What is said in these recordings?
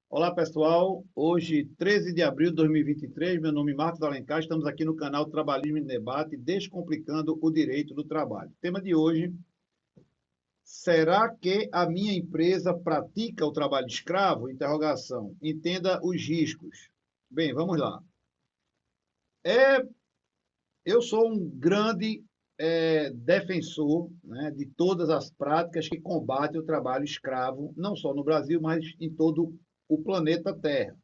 Olá, pessoal. Hoje, 13 de abril de 2023, meu nome é Marcos Alencar. Estamos aqui no canal Trabalhismo em Debate, descomplicando o direito do trabalho. Tema de hoje: será que a minha empresa pratica o trabalho escravo? Interrogação. Entenda os riscos. Bem, vamos lá. É, eu sou um grande defensor, né, de todas as práticas que combatem o trabalho escravo, não só no Brasil, mas em todo o planeta Terra.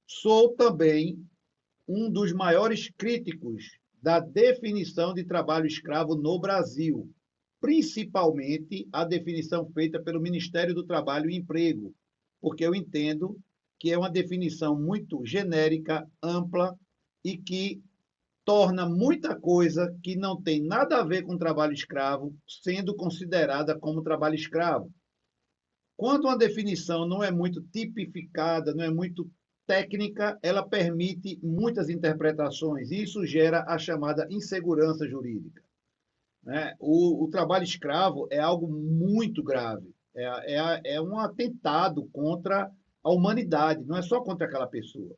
Sou também um dos maiores críticos da definição de trabalho escravo no Brasil, principalmente a definição feita pelo Ministério do Trabalho e Emprego, porque eu entendo que é uma definição muito genérica, ampla e que torna muita coisa que não tem nada a ver com trabalho escravo sendo considerada como trabalho escravo. Quando uma definição não é muito tipificada, não é muito técnica, ela permite muitas interpretações e isso gera a chamada insegurança jurídica. Né? O trabalho escravo é algo muito grave, é um atentado contra a humanidade, não é só contra aquela pessoa.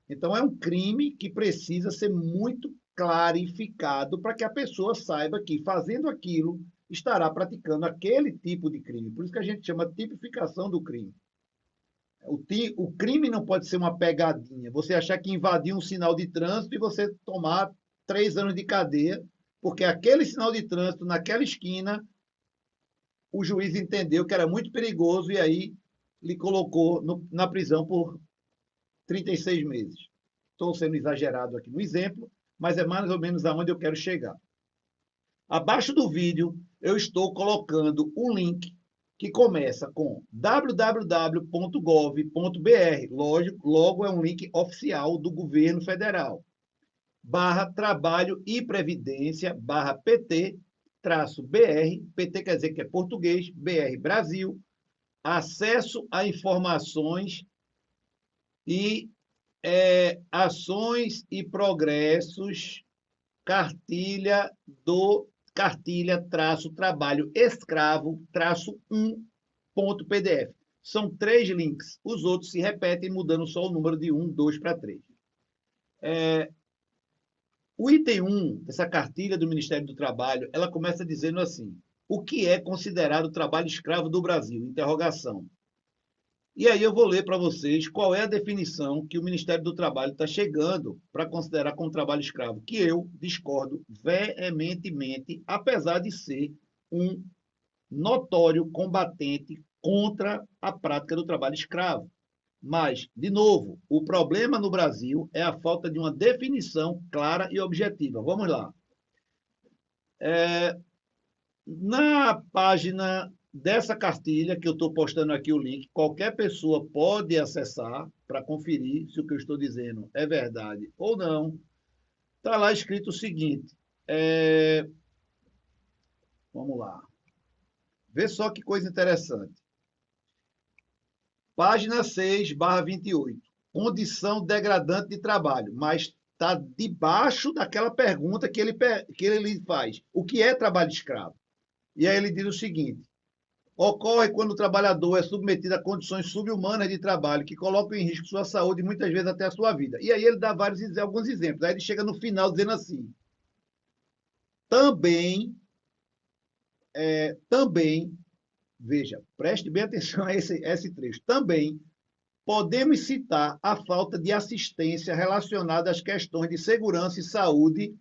Então, é um crime que precisa ser muito clarificado para que a pessoa saiba que, fazendo aquilo, estará praticando aquele tipo de crime. Por isso que a gente chama de tipificação do crime. O crime não pode ser uma pegadinha. Você achar que invadiu um sinal de trânsito e você tomar 3 anos de cadeia, porque aquele sinal de trânsito, naquela esquina, o juiz entendeu que era muito perigoso e aí lhe colocou na prisão por 36 meses. Estou sendo exagerado aqui no exemplo, mas é mais ou menos aonde eu quero chegar. Abaixo do vídeo, eu estou colocando um link que começa com www.gov.br. Lógico, logo é um link oficial do governo federal. /trabalho e previdência /PT -BR, PT quer dizer que é português, BR Brasil, acesso a informações e ações e progressos, cartilha-trabalho escravo-1.pdf. São 3 links. Os outros se repetem, mudando só o número de 1, 2 para 3. O item 1 dessa cartilha do Ministério do Trabalho, ela começa dizendo assim: o que é considerado trabalho escravo do Brasil? Interrogação. E aí eu vou ler para vocês qual é a definição que o Ministério do Trabalho está chegando para considerar como trabalho escravo, que eu discordo veementemente, apesar de ser um notório combatente contra a prática do trabalho escravo. Mas, de novo, o problema no Brasil é a falta de uma definição clara e objetiva. Vamos lá. Na página dessa cartilha, que eu estou postando aqui o link, qualquer pessoa pode acessar para conferir se o que eu estou dizendo é verdade ou não. Está lá escrito o seguinte: vamos lá. Vê só que coisa interessante. Página 6/28. Condição degradante de trabalho, mas está debaixo daquela pergunta que ele faz: o que é trabalho escravo? E aí ele diz o seguinte: ocorre quando o trabalhador é submetido a condições subhumanas de trabalho que colocam em risco sua saúde e muitas vezes até a sua vida. E aí ele dá alguns exemplos. Aí ele chega no final dizendo assim: também, veja, preste bem atenção a esse trecho. Também podemos citar a falta de assistência relacionada às questões de segurança e saúde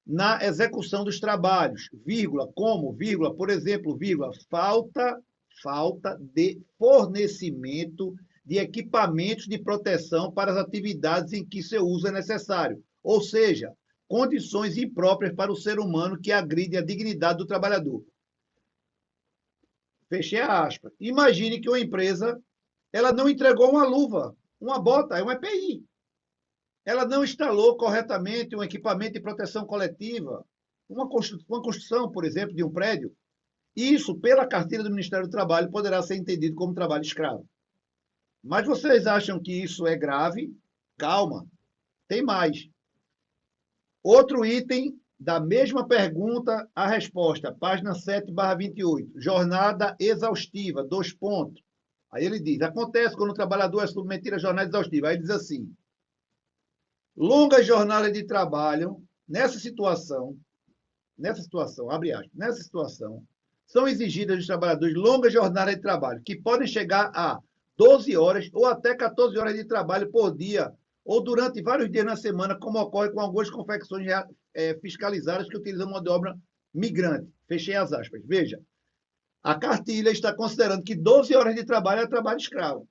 na execução dos trabalhos, vírgula, como, vírgula, por exemplo, vírgula, falta de fornecimento de equipamentos de proteção para as atividades em que seu uso é necessário, ou seja, condições impróprias para o ser humano que agride a dignidade do trabalhador. Fechei a aspa. Imagine que uma empresa ela não entregou uma luva, uma bota, é um EPI. Ela não instalou corretamente um equipamento de proteção coletiva, uma construção, por exemplo, de um prédio. Isso, pela cartilha do Ministério do Trabalho, poderá ser entendido como trabalho escravo. Mas vocês acham que isso é grave? Calma, tem mais. Outro item da mesma pergunta, a resposta, página 7/28. Jornada exaustiva, 2 pontos. Aí ele diz, acontece quando o trabalhador é submetido a jornada exaustiva. Aí ele diz assim, longas jornadas de trabalho, abre aspas, nessa situação, são exigidas dos trabalhadores longas jornadas de trabalho, que podem chegar a 12 horas ou até 14 horas de trabalho por dia, ou durante vários dias na semana, como ocorre com algumas confecções fiscalizadas que utilizam mão de obra migrante. Fechei as aspas. Veja, a cartilha está considerando que 12 horas de trabalho é trabalho escravo.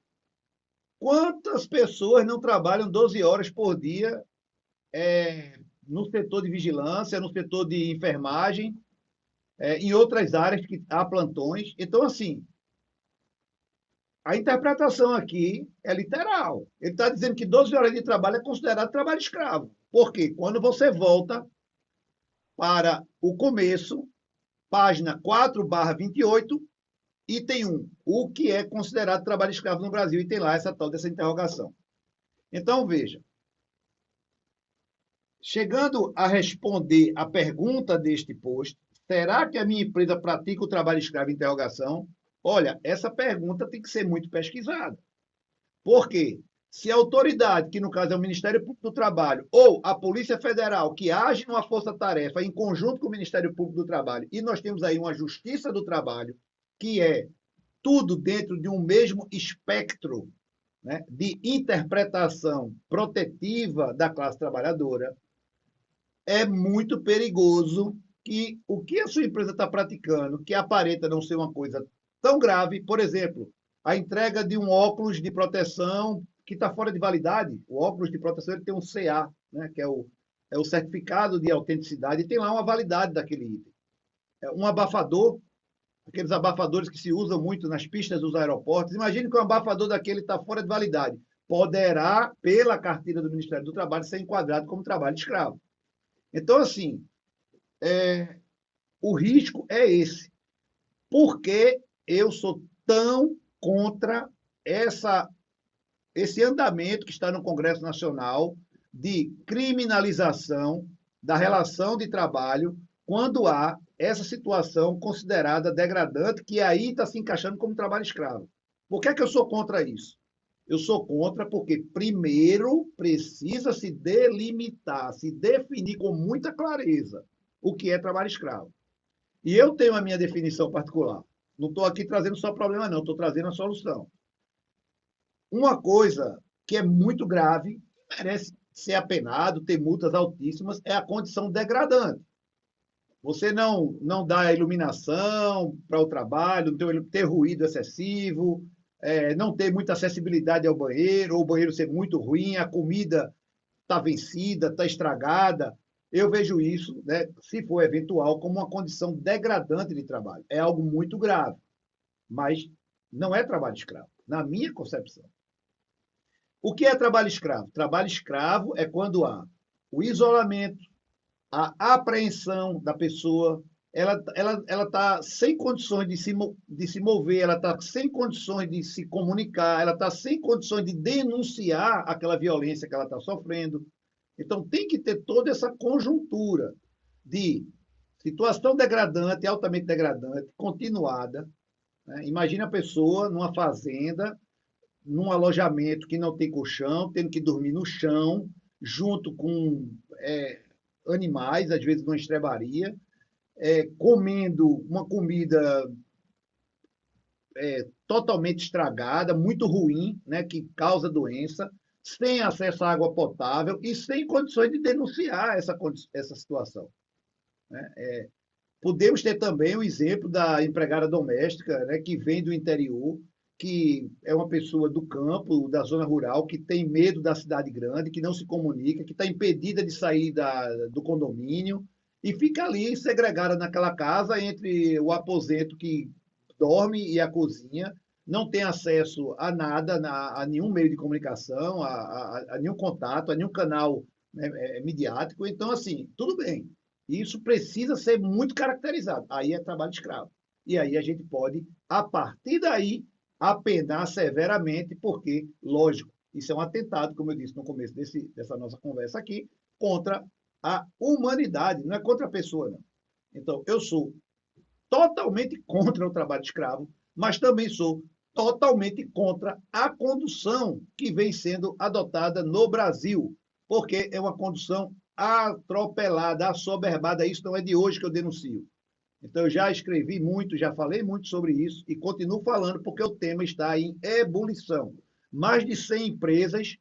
Quantas pessoas não trabalham 12 horas por dia no setor de vigilância, no setor de enfermagem, em outras áreas que há plantões? Então, assim, a interpretação aqui é literal. Ele está dizendo que 12 horas de trabalho é considerado trabalho escravo. Por quê? Quando você volta para o começo, página 4/28, item 1, o que é considerado trabalho escravo no Brasil? E tem lá essa tal dessa interrogação. Então, veja, chegando a responder a pergunta deste post, será que a minha empresa pratica o trabalho escravo? Interrogação. Olha, essa pergunta tem que ser muito pesquisada. Por quê? Se a autoridade, que no caso é o Ministério Público do Trabalho, ou a Polícia Federal, que age numa força-tarefa em conjunto com o Ministério Público do Trabalho, e nós temos aí uma Justiça do Trabalho, que é tudo dentro de um mesmo espectro, né, de interpretação protetiva da classe trabalhadora, é muito perigoso que o que a sua empresa está praticando, que aparenta não ser uma coisa tão grave, por exemplo, a entrega de um óculos de proteção que está fora de validade. O óculos de proteção ele tem um CA, né, que é o certificado de autenticidade, e tem lá uma validade daquele item. Um abafador, aqueles abafadores que se usam muito nas pistas dos aeroportos. Imagine que um abafador daquele está fora de validade. Poderá, pela cartilha do Ministério do Trabalho, ser enquadrado como trabalho escravo. Então, assim, o risco é esse. Por que eu sou tão contra esse andamento que está no Congresso Nacional de criminalização da relação de trabalho quando há essa situação considerada degradante, que aí está se encaixando como trabalho escravo? Por que é que eu sou contra isso? Eu sou contra porque, primeiro, precisa se delimitar, se definir com muita clareza o que é trabalho escravo. E eu tenho a minha definição particular. Não estou aqui trazendo só problema, não, estou trazendo a solução. Uma coisa que é muito grave, merece ser apenado, ter multas altíssimas, é a condição degradante. Você não dá iluminação para o trabalho, não ter ruído excessivo, não ter muita acessibilidade ao banheiro, ou o banheiro ser muito ruim, a comida está vencida, está estragada. Eu vejo isso, né, se for eventual, como uma condição degradante de trabalho. É algo muito grave, mas não é trabalho escravo, na minha concepção. O que é trabalho escravo? Trabalho escravo é quando há o isolamento, a apreensão da pessoa, ela está sem condições de se mover, ela está sem condições de se comunicar, ela está sem condições de denunciar aquela violência que ela está sofrendo. Então, tem que ter toda essa conjuntura de situação degradante, altamente degradante, continuada. Né? Imagina a pessoa numa fazenda, num alojamento que não tem colchão, tendo que dormir no chão, junto com animais, às vezes numa estrebaria, comendo uma comida totalmente estragada, muito ruim, né, que causa doença, sem acesso à água potável e sem condições de denunciar essa situação. Né? Podemos ter também o exemplo da empregada doméstica, né, que vem do interior, que é uma pessoa do campo, da zona rural, que tem medo da cidade grande, que não se comunica, que está impedida de sair do condomínio e fica ali segregada naquela casa entre o aposento que dorme e a cozinha, não tem acesso a nada, a nenhum meio de comunicação, a nenhum contato, a nenhum canal, né, midiático. Então, assim, tudo bem. Isso precisa ser muito caracterizado. Aí é trabalho escravo. E aí a gente pode, a partir daí, apenar severamente, porque, lógico, isso é um atentado, como eu disse no começo dessa nossa conversa aqui, contra a humanidade, não é contra a pessoa, não. Então, eu sou totalmente contra o trabalho escravo, mas também sou totalmente contra a condução que vem sendo adotada no Brasil, porque é uma condução atropelada, assoberbada. Isso não é de hoje que eu denuncio. Então, eu já escrevi muito, já falei muito sobre isso e continuo falando porque o tema está em ebulição. Mais de 100 empresas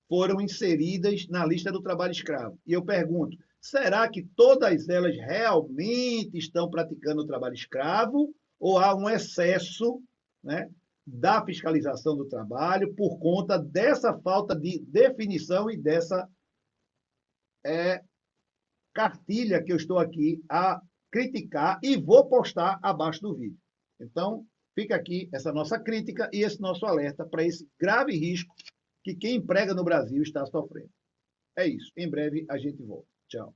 foram inseridas na lista do trabalho escravo. E eu pergunto, será que todas elas realmente estão praticando o trabalho escravo ou há um excesso, né, da fiscalização do trabalho por conta dessa falta de definição e dessa cartilha que eu estou aqui a criticar e vou postar abaixo do vídeo. Então, fica aqui essa nossa crítica e esse nosso alerta para esse grave risco que quem emprega no Brasil está sofrendo. É isso. Em breve a gente volta. Tchau.